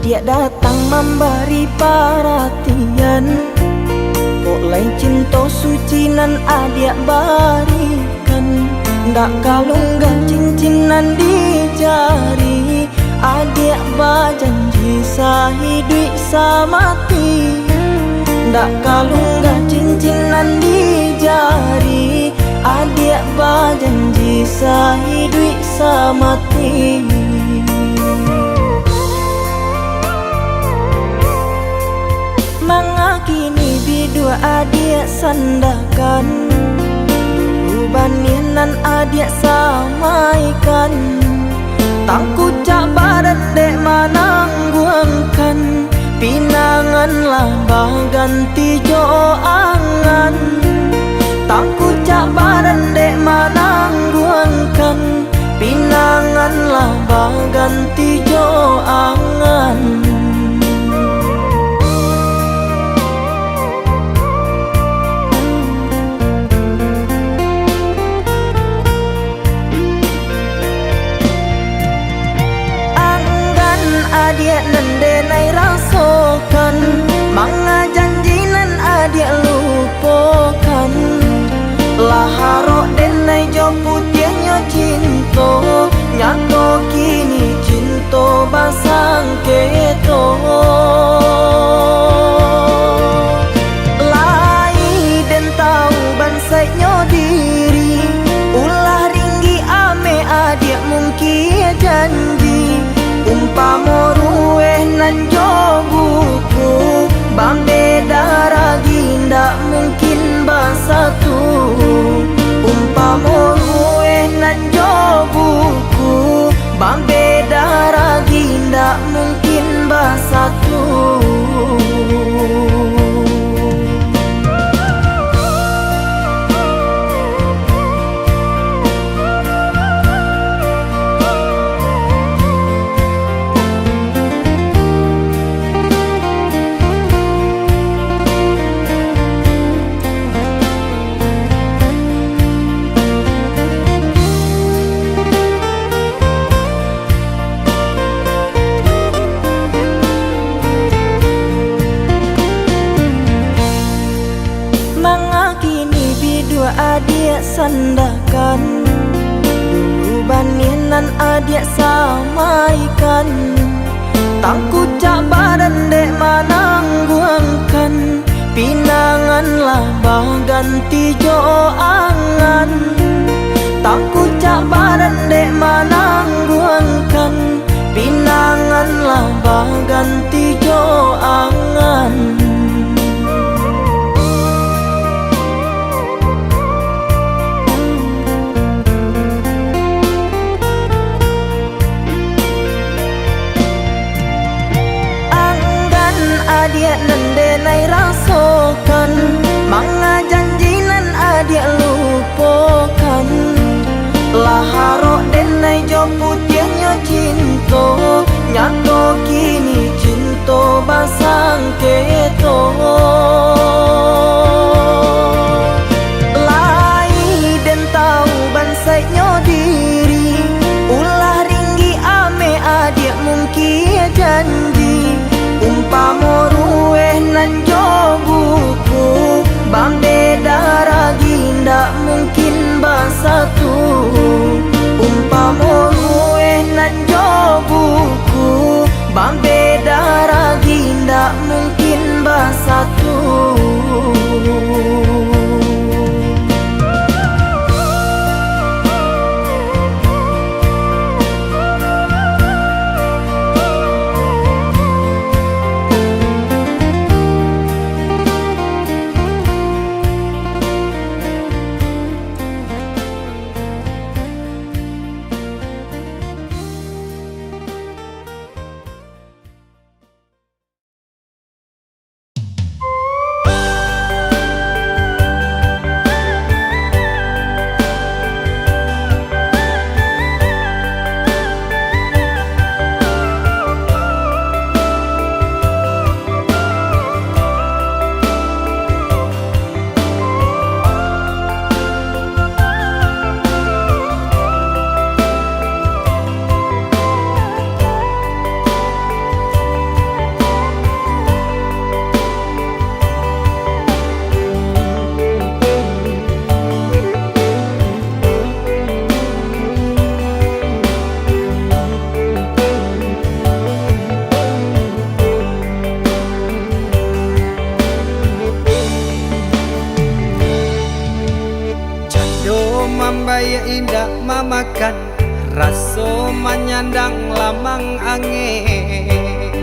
Dia datang memberi perhatian, kok lain cinta suci nan adik barikan. Ndak kalunggan cincinan di jari, adik berjanji sehidup semati. Ndak kalunggan cincinan di jari, adik berjanji sehidup semati. Mengakini bidua adik sandakan, baninan adik samaikan. Tangku cak badan dek manangguangkan, pinangan lambah ganti jo angan. Tangku cak badan dek manangguangkan, pinangan lambah ganti jo angan. Adik nendenai rasakan, manga janji nan adik lupakan. Laharok denai jo putihnya cinta, nyato kini cinta basang keto. Lai den tahu bansainya diri, ulah ringgi ame adik mungkin janji. Umpama rueh nan jo buku, bambe daragi ndak mungkin bersatu. Umpama rueh nan jo buku, bambe daragi ndak mungkin bersatu. Mengakini bidua adik sandakan, dulu baninan adik samaikan. Tangku cak badan dek manangguangkan, pinangan lambah ganti jo angan. Tangku cak badan dek manangguangkan, pinangan lambah ganti jo angan. Adik nendenai rasakan, manga janji nan adik lupakan. Laharok denai jo putihnya cinta, nyato kini cinta basang keto. Lai den tahu bansainya diri, ulah ringgi ame adik mungkin janji. Umpama rueh nan jo buku, bambe daragi ndak mungkin bersatu. Umpama rueh nan jo buku, bambe daragi ndak mungkin bersatu. mamakan raso menyandang lamang angin.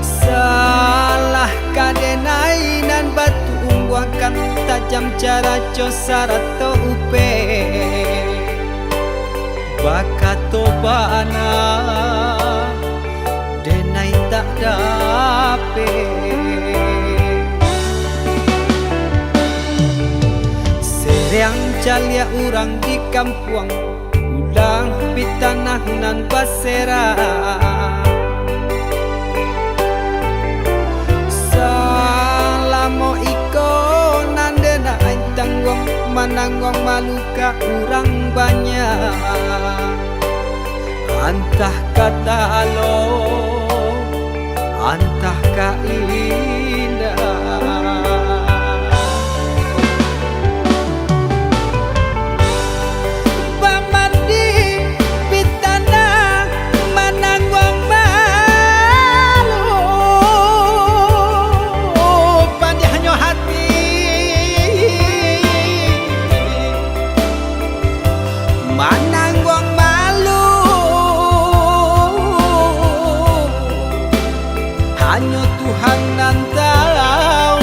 Salah kadenai nan batu ungguakan tajam cara cosar atau upe bakato bana denai tak dape. Seriang calia urang di kampung ulang pitanah nan basera. Salamo iko nandena ain tanggong mananggong maluka urang banyak. Antah kata alo, antah ka indah. Hanya Tuhan nan tahu.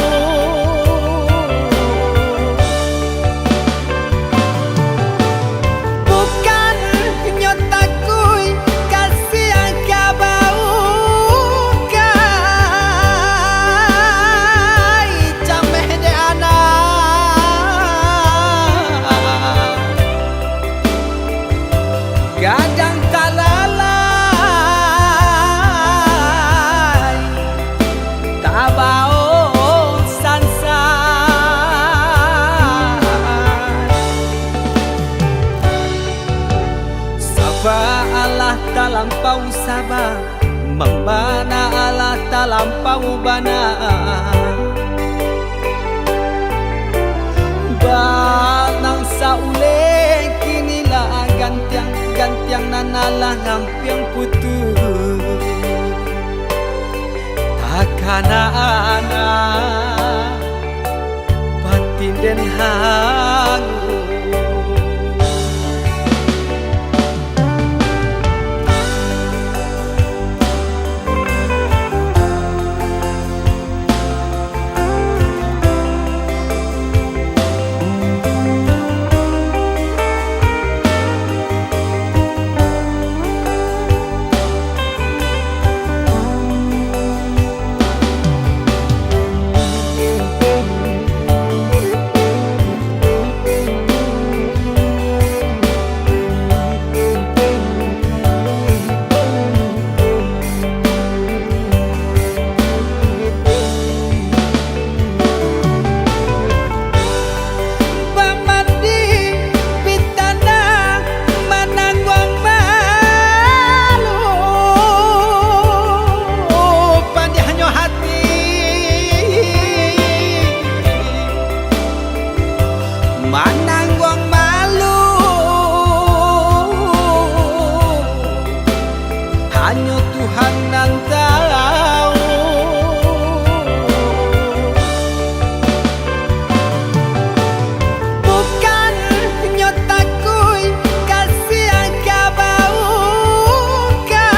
Bukan nyotakui kasih yang kabau kai cameh de anak gadang talala abao sansan. Saba Allah talampau saba, membana Allah talampau bana. Banang saule kinilah gantiang nanalah ngampiang putus. Takana batin den hangu. Mananggong malu hanya Tuhan nan tahu. Bukan nyotakui kasih yang kabau kai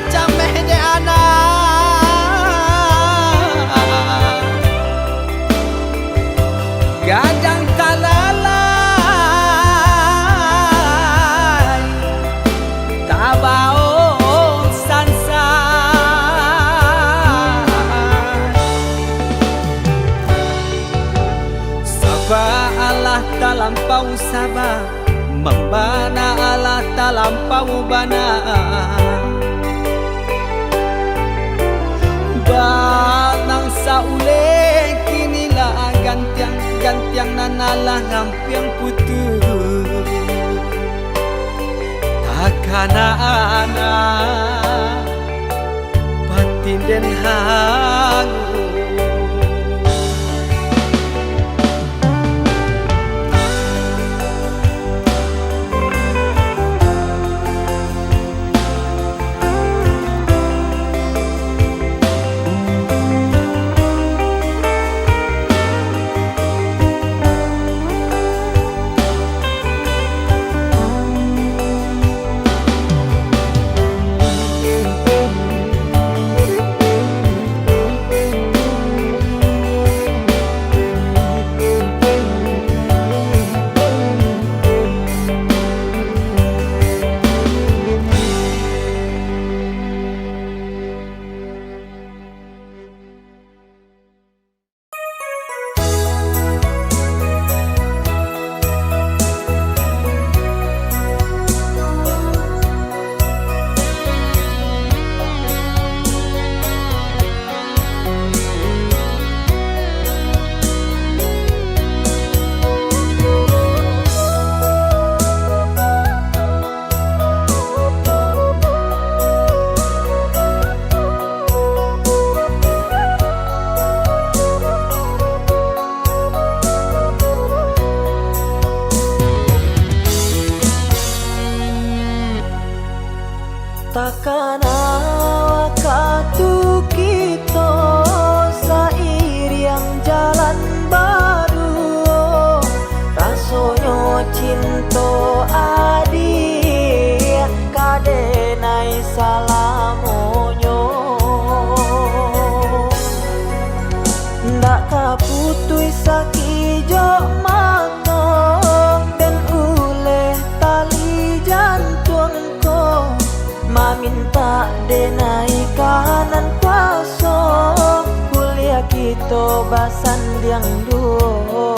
cameh de anak gadang talalai tabao sansan. Saba Allah talampau saba, membana Allah talampau bana. Banang saule kinilah gantiang nanalah ngampiang putus. Takana batin den hangu. Takkan waktu kita seiring jalan baru, rasanya cinta adik kadenai salamonyo. Ndak kaputui sakijo mata dan oleh tali jantungku, maminta denai kanan kuasa, kuliah kita basan diang duo.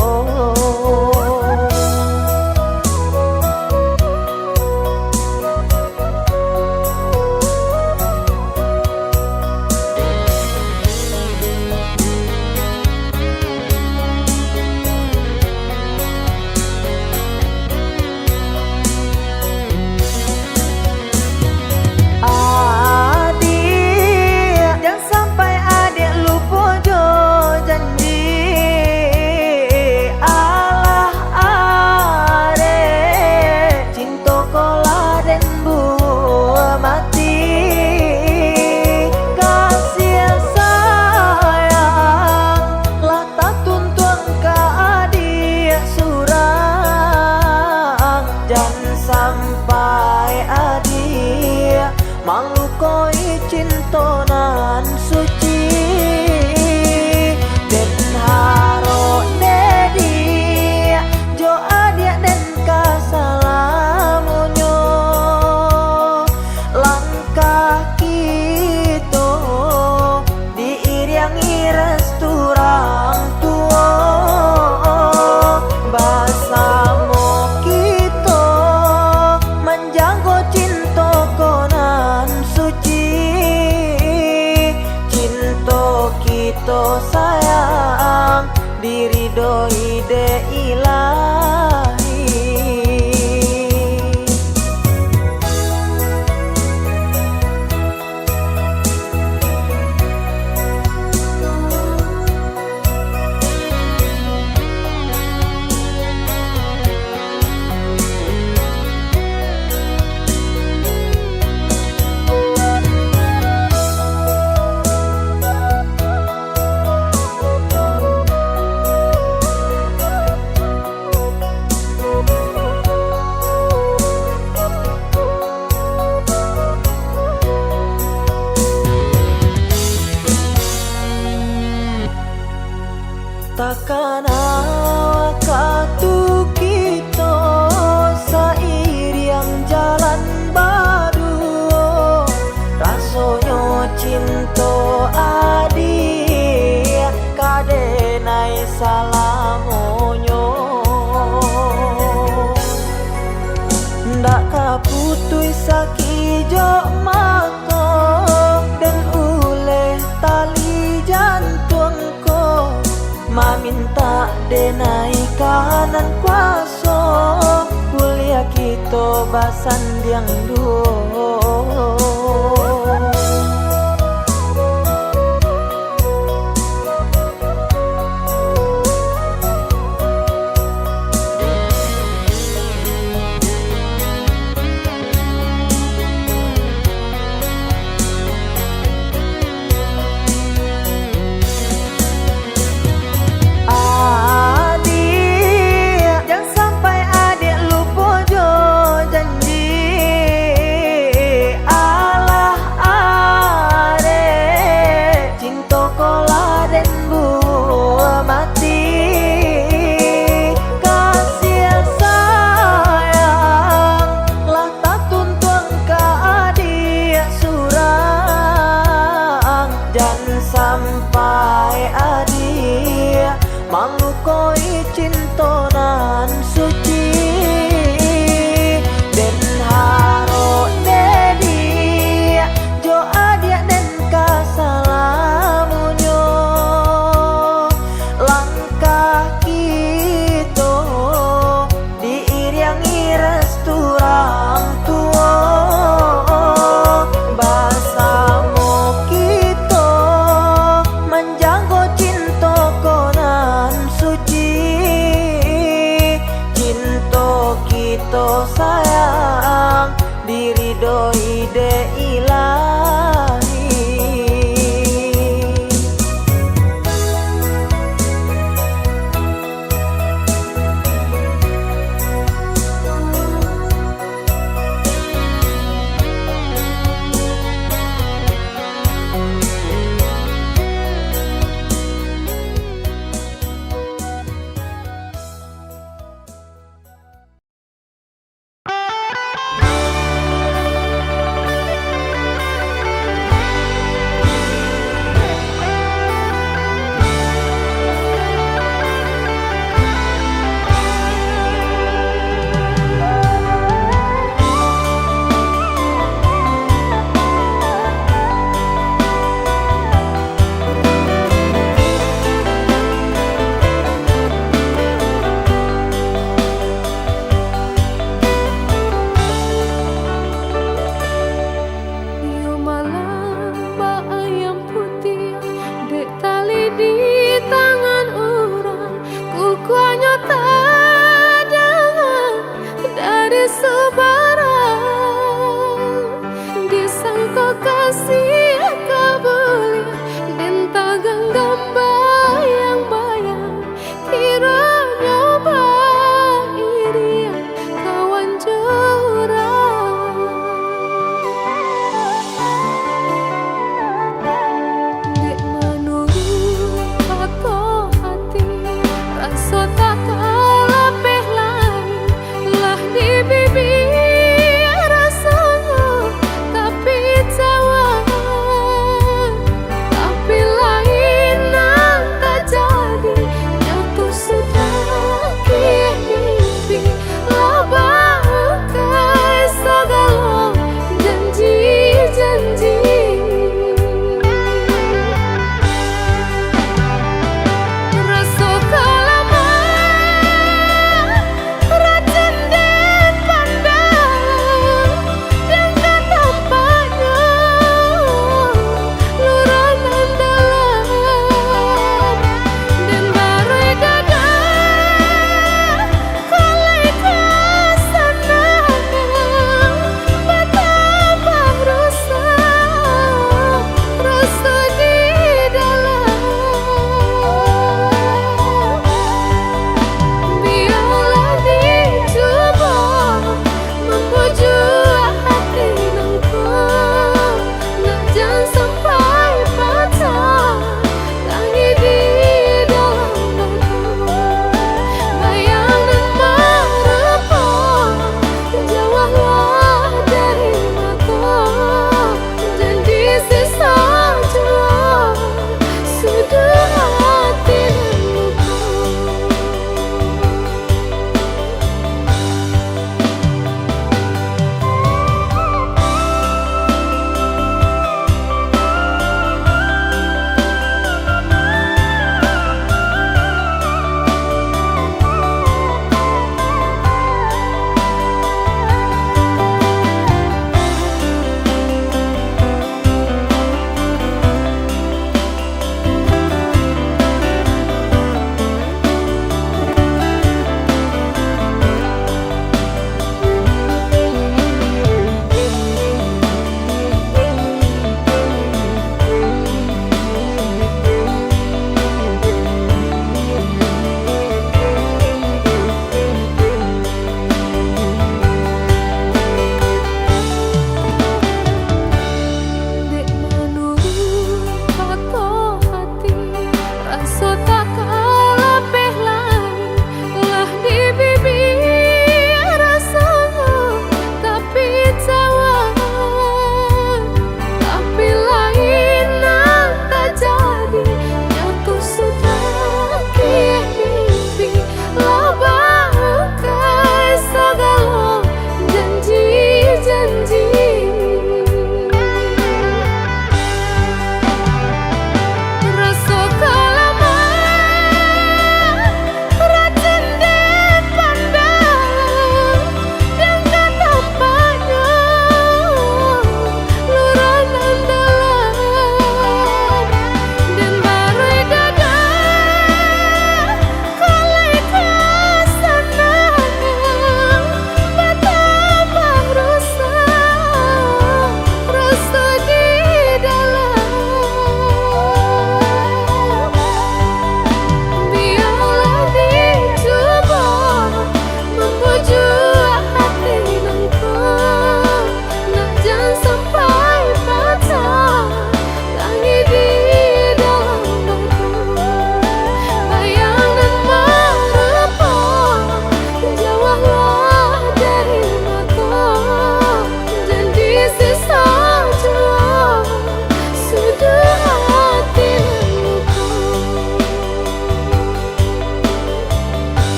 Sampai adik malu koi cinta nan suci den haro dedi jo adik den kasalamunyo, langkah kita diiringi restoran tua basamo menjago cinta konan suci, cinta kita sayang diridhoi de ilahi. Takkan waktu kita seiring jalan baru, rasanya cinta adik kadenai salamonyo. Ndak kaputui sakijo mata dan oleh tali jantungku, maminta denai kanan kuasa, kuliah kita basan diang duo. ide ilahi.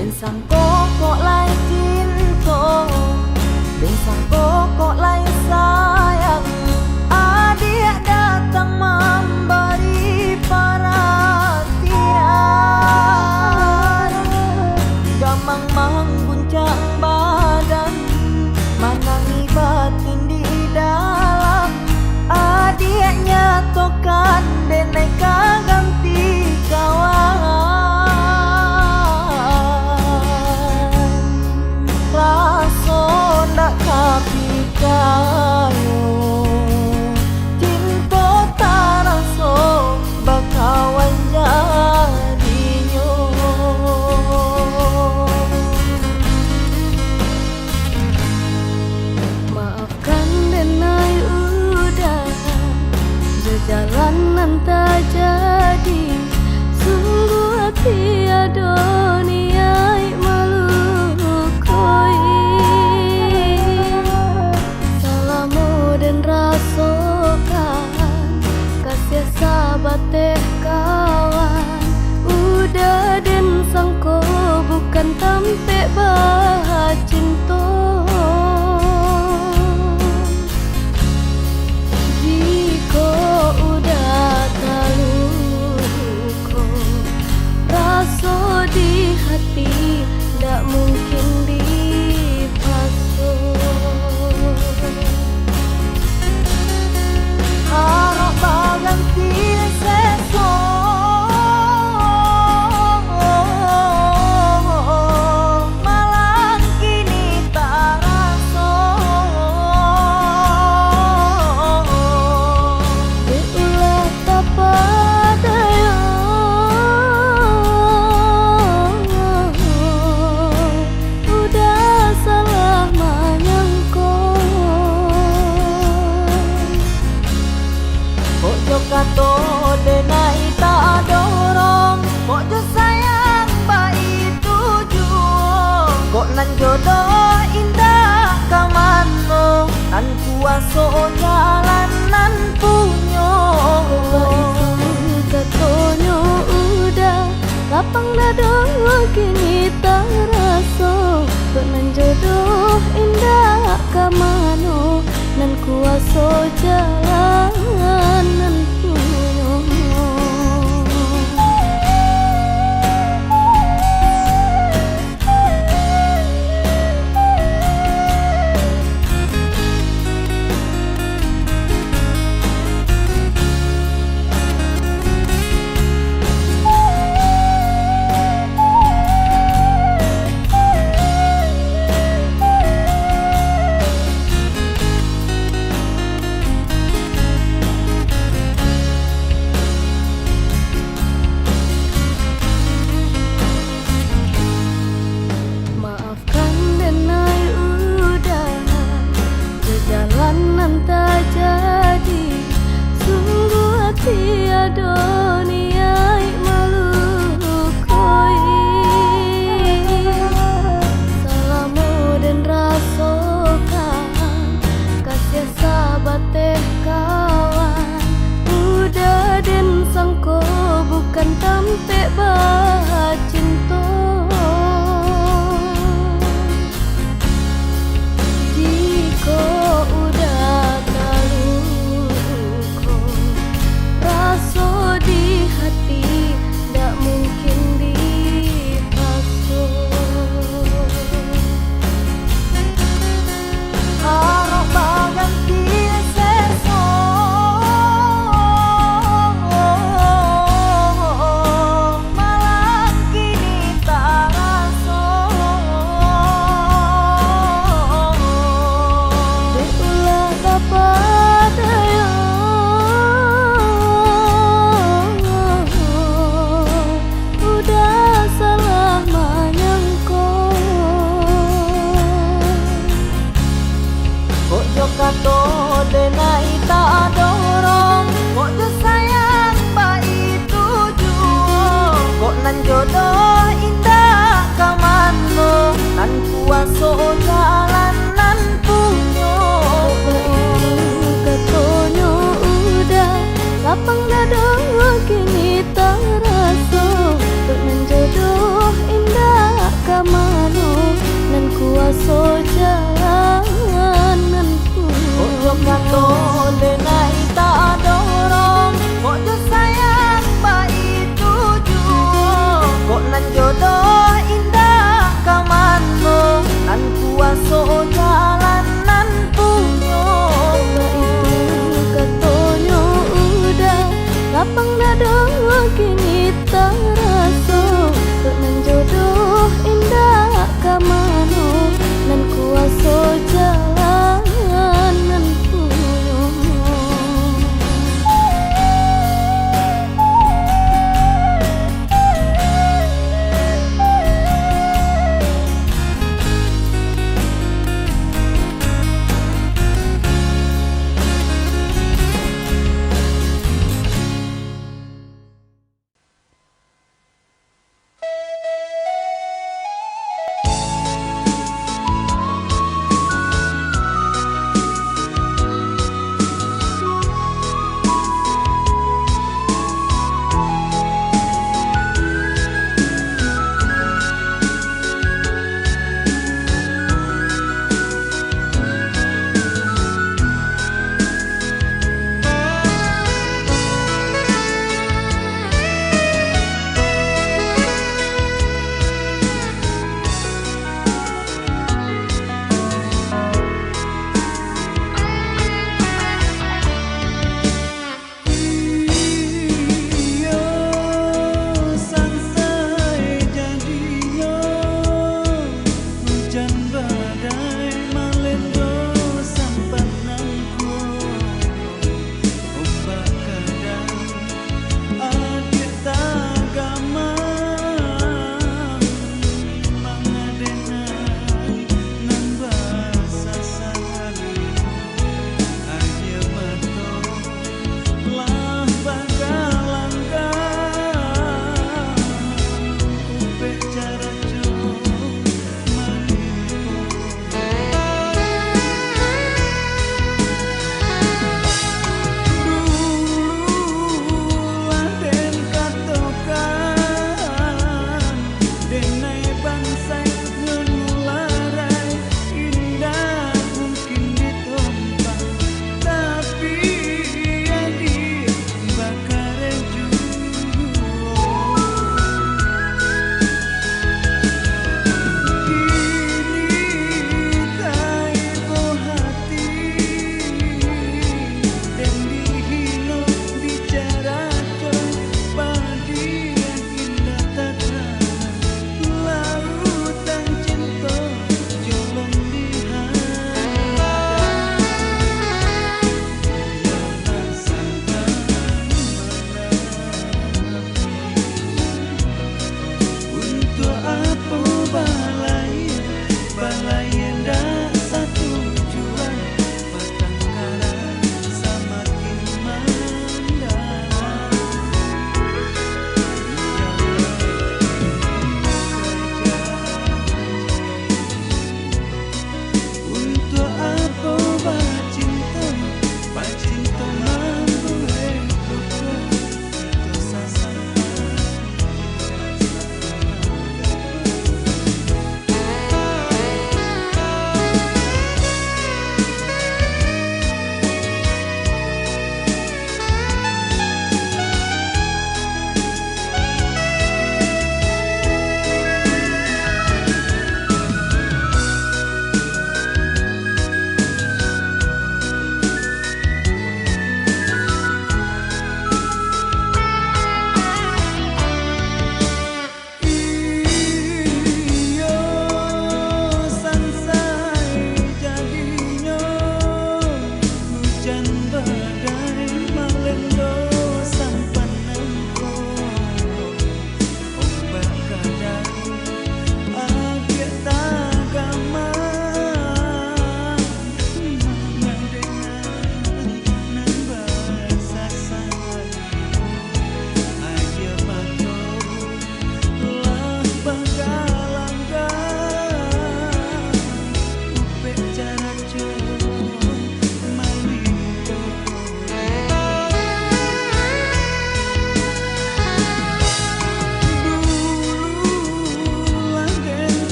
Den sangko kok lai cinta, den sangko kok lai sayang. Adik datang memberi perhatian, gamang mengguncang badan, menangi batin di dalam. Adiknya tokan deneka ganti kawan. Raso ndak kapikayo, cinta tak raso bakawan jadinyo. Maafkan denai udah jalanan tak jadi, sungguh hati adoniai malu koi. Salamu dan rasokan kasih sahabat teh kawan. Udah den sangko bukan tampe bah cinta. Di hati ndak mungkin dipasung. Harap baganti seso, malang kini tak raso. Diulah tak padayo, udah salah menyangkut. Ojo kato denai tak dorong, ojo sayang baik tujuan. Kok nan jodoh indah kamano, nan kuaso jalanan punyo. Katonyo udah lapang dado kini tak raso. Kok nan jodoh indah kamano, nan kuaso jalanan punyo.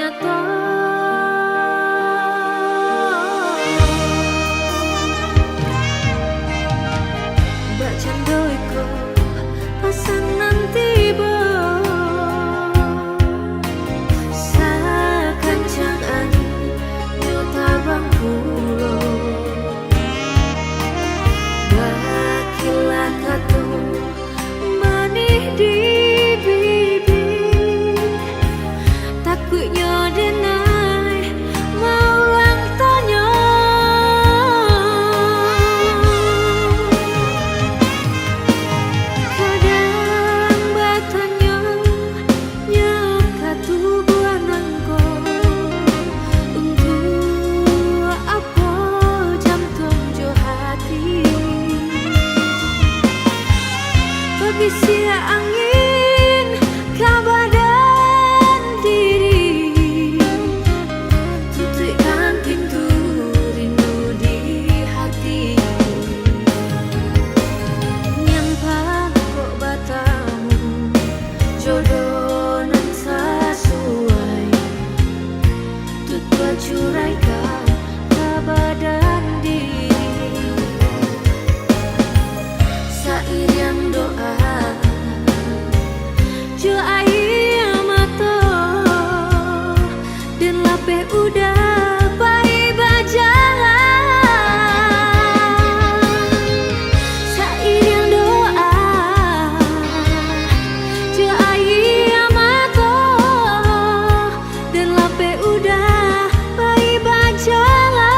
nyata. Mbak candoiku pasangan tiba sakancang angin nyota bangkulo bakilah katu manih di bibir takutnya denai mau lang tanya kadang batanya nyok katu buanangko untuk apa jam tonjo hati berbisi angin kabar dan diri tutupkan pintu rindu di hati nyampan kok batamu jodoh nan sesuai tutup curaikan kabar dan diri sairiang doa jo air mata dan lape udah bayi berjalan sairiang doa jo air mata dan lape udah bayi berjalan.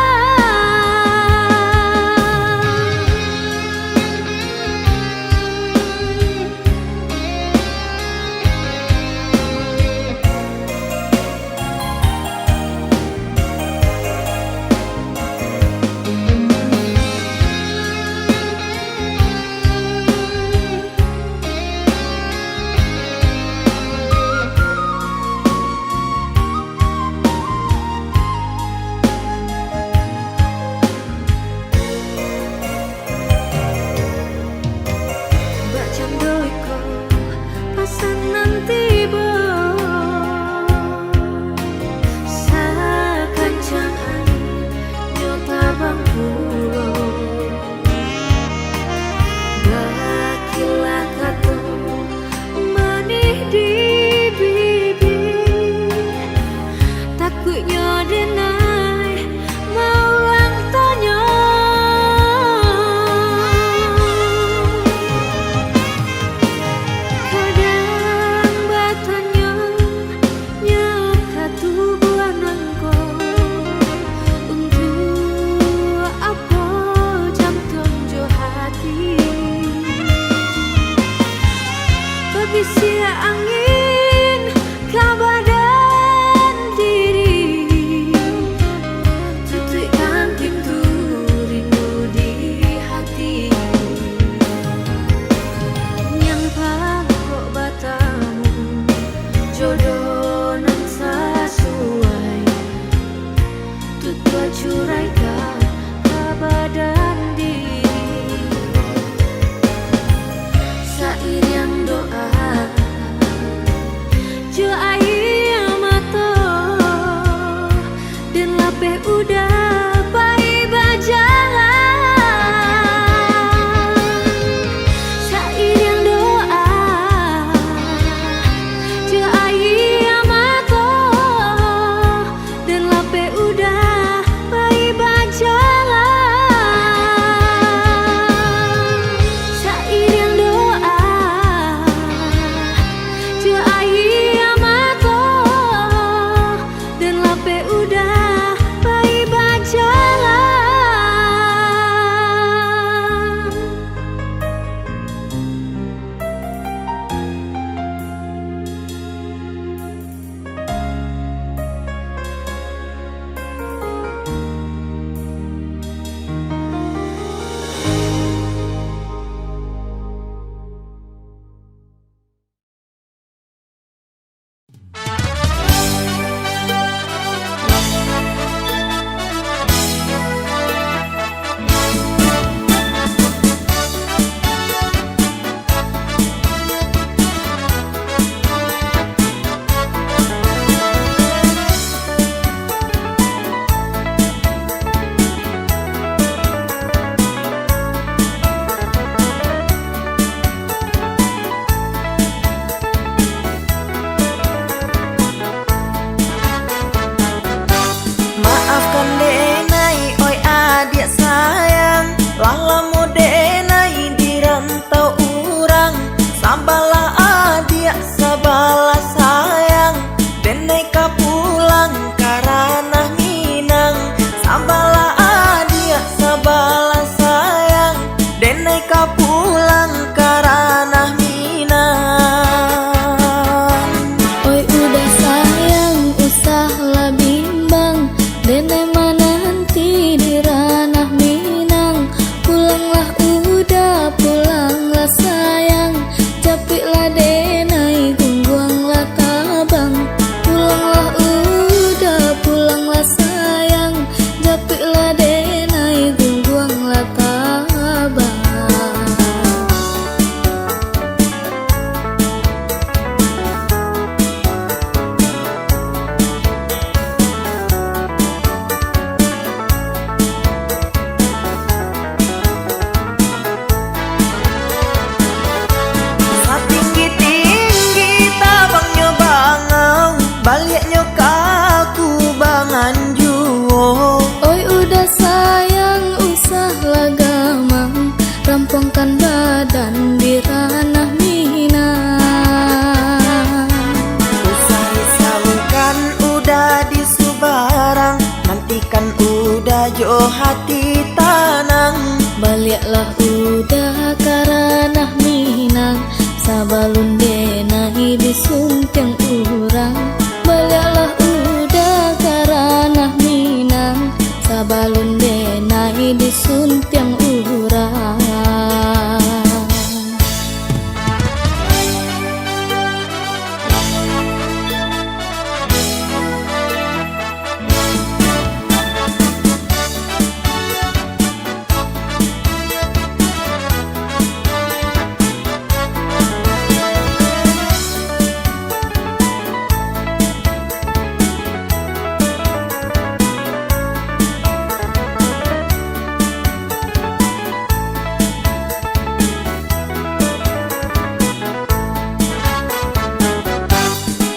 hati tanang. Baliaklah udah karanah Minang, sabalun denai disuntiang urang. Baliaklah udah karanah Minang, sabalun denai disuntiang urang.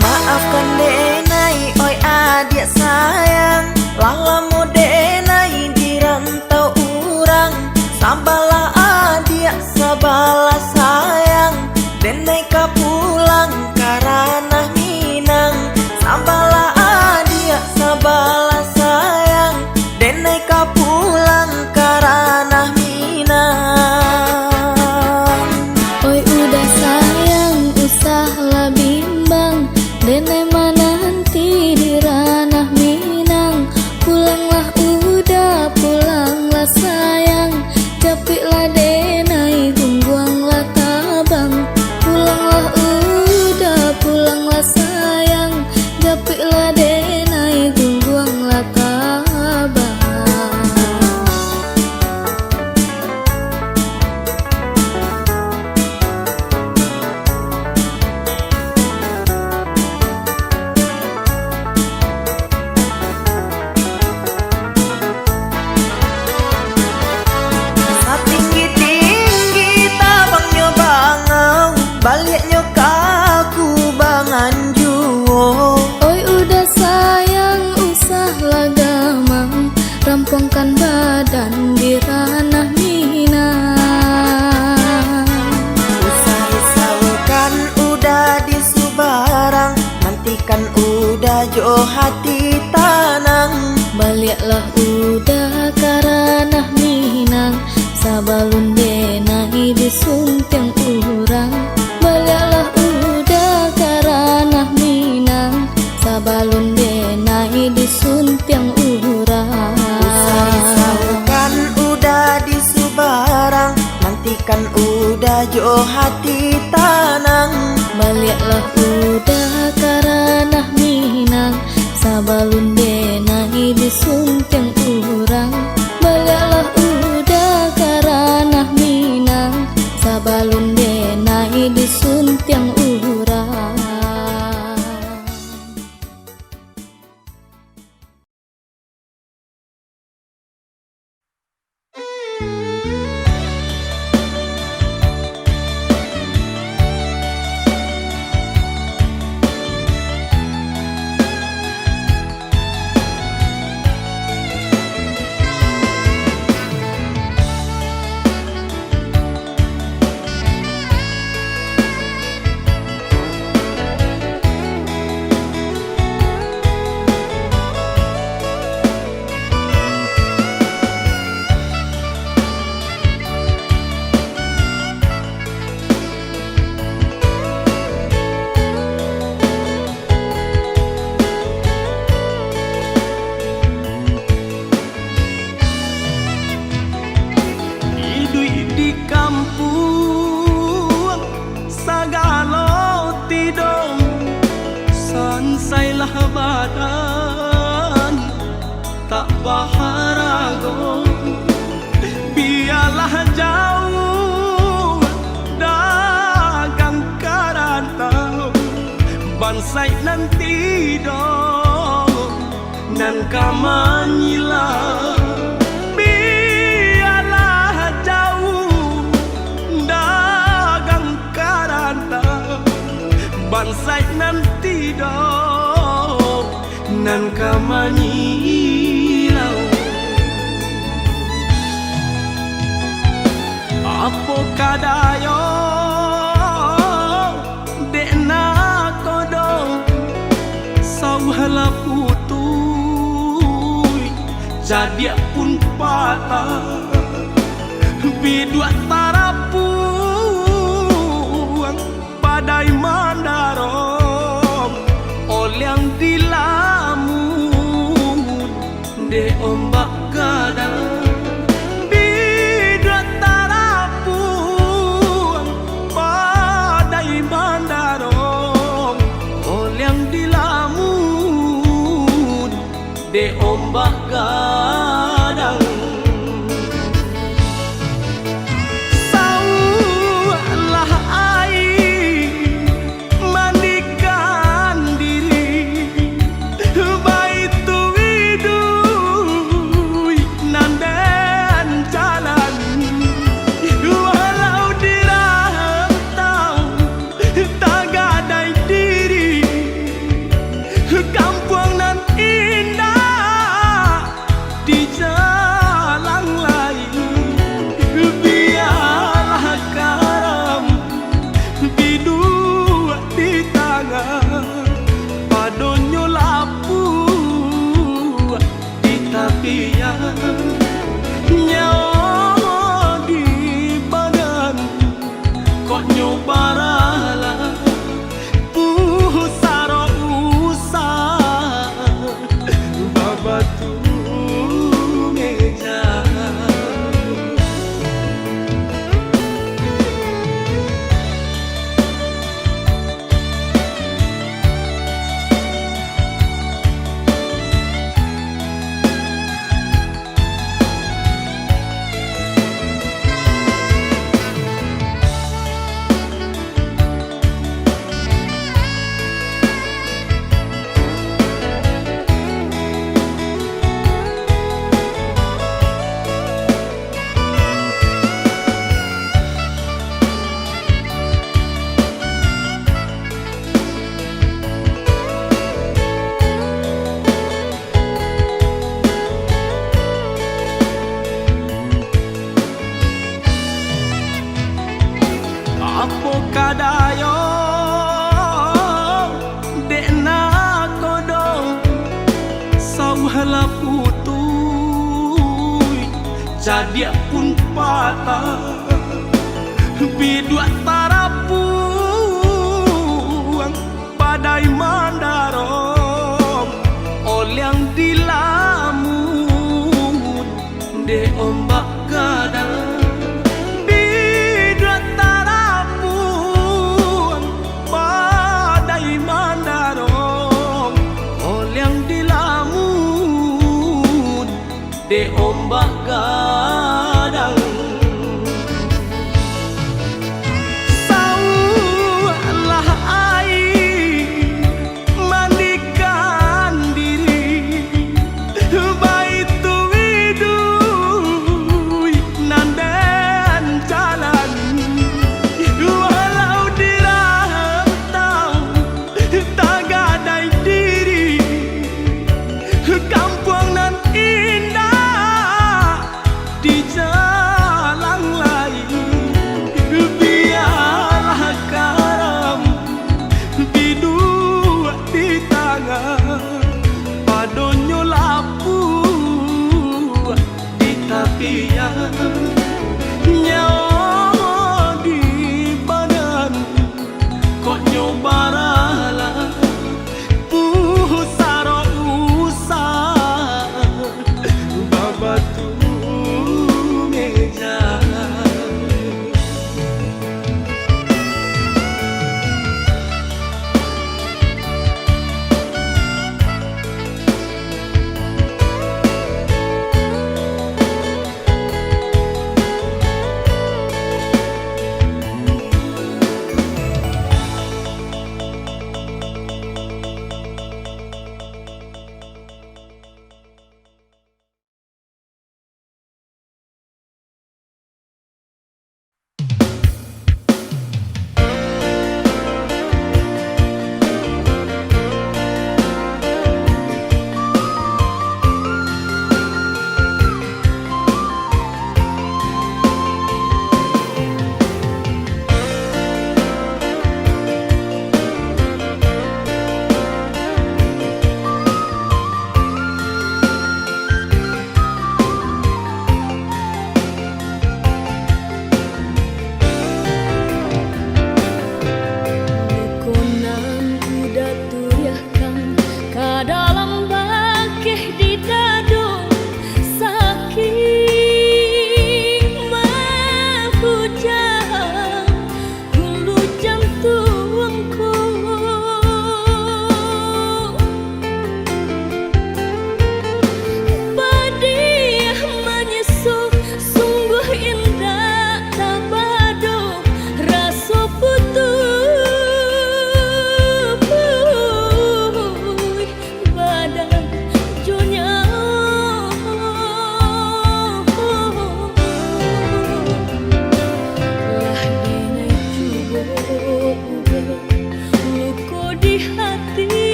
Maafkan denai oi adik sayang, lalamu denai di rantau urang. Sabalah adik sabalah sayang, denai ka pulang karanah Minang. Sabalah adik sabalah sayang, denai ka pulang karanah Minang. Oi udah sayang, usahlah bimbang, denai nanti di ranah Minang. Pulanglah udah, pulanglah sayang, capiklah denai, gungguanglah tabang. Pulanglah udah, pulanglah sayang, capiklah denai, gungguanglah tabang. Tinggi-tinggi tabangnya bangau, baliknya kaku bangan juo. Oi udah sayang, usahlah gamang, rampungkan badan di ranah Minang. Usah risaukan udah di Subarang, nantikan udah jo hati tanang. Baliaklah udah karanah Minang, sabalun denai disuntiang urang. Baliaklah udah karanah Minang, sabalun denai disuntiang urang. Usah risaukan udah di Subarang, nantikan udah jo hati tanang. Baliaklah udah karanah Minang, sabalun denai disuntiang urang. Baliaklah udah karanah Minang, sabalun denai disuntiang urang. badan tak baharago, biarlah jauh dagang karantau bansai nanti dong nan kamanyila. Biarlah jauh dagang karantau bansai nanti dong nan kamanyilau. Apo kadayo dekna kodong sauhala putui jadi pun patah bidua tarapuang badai mandarong olyang dilamun de ombak gadang bidua tarapuang badai mandarong olyang dilamun de ombak gadang saulah air mandikan diri baitu widui nandan jalan walau dirantau tak gadai diri kampung nan indah di jalan lain biarlah karam bidua di tangan padonyo lapu di tapian nyawa di badan kok nyobaralah pusaro usah babatu meja apo kadayo dekna kodong sauhala putui jadi pun patah bidua tarapuang badai mandarong olyang dilamun de ombak gadang de ombak gadang saulah air mandikan diri baitu widui nandan jalan walau dirantau tak gadai diri kampung nan indah di jalan lain biarlah karam bidua di tangan padonyo lapu di tapian